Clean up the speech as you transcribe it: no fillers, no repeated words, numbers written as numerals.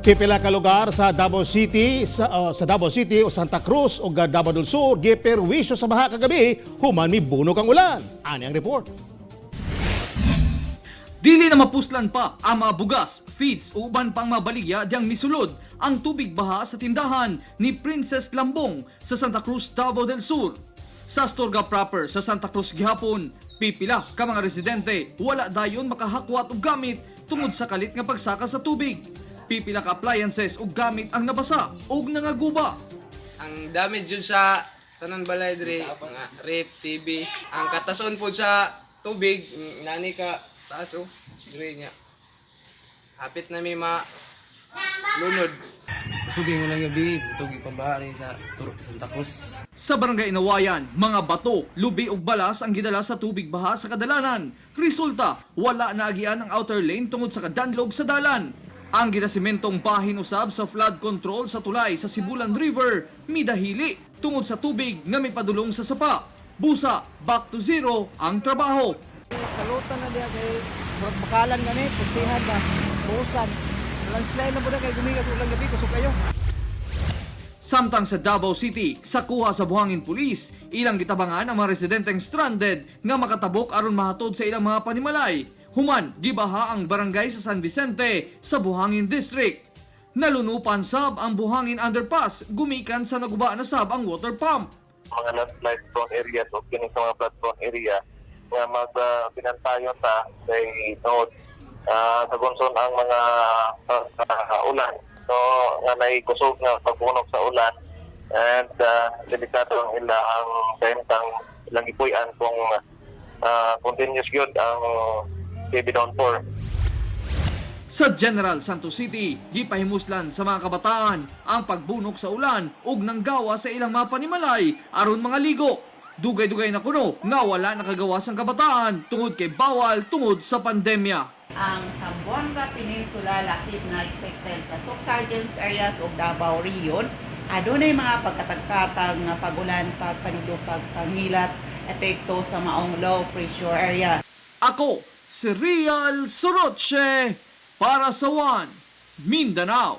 Pipila ka lugar sa Davao City, sa Davao City o Santa Cruz o Davao del Sur, giperwisyo sa baha kagabi, human mibunok ang ulan. Ani ang report. Dili na mapuslan pa ang mga bugas, feeds o uban pang mga baligya diyang misulod ang tubig baha sa tindahan ni Princess Lambong sa Santa Cruz, Davao del Sur. Sa Astorga proper sa Santa Cruz gihapon, pipila ka mga residente wala dayon makahakwat og gamit tungod sa kalit nga pagsaka sa tubig. Pipila ka appliances ug gamit ang nabasa ug nangaguba. Ang damage jud sa tanan balay diri, mga rep, TV, ang katason po sa tubig, nani ka taas diri nya. Hapit na may lunod. Suging mo lang gabi, tugi pambahay sa Santa Cruz. Sa barangay Inawayan, mga bato, lubi ug balas ang gidala sa tubig baha sa kadalanan. Resulta, wala na agian ang outer lane tungod sa kadanlog sa dalan. Ang ginasimentong bahin usab sa flood control sa tulay sa Sibulan River, midahili tungod sa tubig nga may padulong sa sapa. Busa, back to zero ang trabaho. Kalutan na diya kay bakalan gani, pustihan na, busan. Landslide na po na kay gumigas ulang gabi, kusog kayo. Samtang sa Davao City, sa kuha sa buhangin pulis, ilang gitabangan ang mga residenteng stranded nga makatabok aron mahatod sa ilang mga panimalay. Human, gibaha ang barangay sa San Vicente sa Buhangin District. Nalunupan sab ang Buhangin Underpass, gumikan sa naguba na sab ang water pump. Mga landslide prone areas o kini sa mga flood prone area nga magpinantayon ta kay nood sa gonson ang mga ulan. So nga naikusog nga pagbunog sa ulan and delikado ang ila ang bentang ilang ipuyan kung continuous gyud ang heavy downpour. Sa General Santos City, gipahimuslan sa mga kabataan ang pagbunok sa ulan ug nanggawa sa ilang mga panimalay aron mga ligo. Dugay-dugay na kuno nga wala nakagawas ang kabataan tungod kay bawal tungod sa pandemya. Ang Zamboanga Peninsula lakip na expected sa subsargents areas of Davao Region. Adunay mga pagkatagkatang nga pagulan, pagpanidog, pagpangilat, epekto sa maong low pressure area. Ako, si Real Soroche para sa One Mindanao.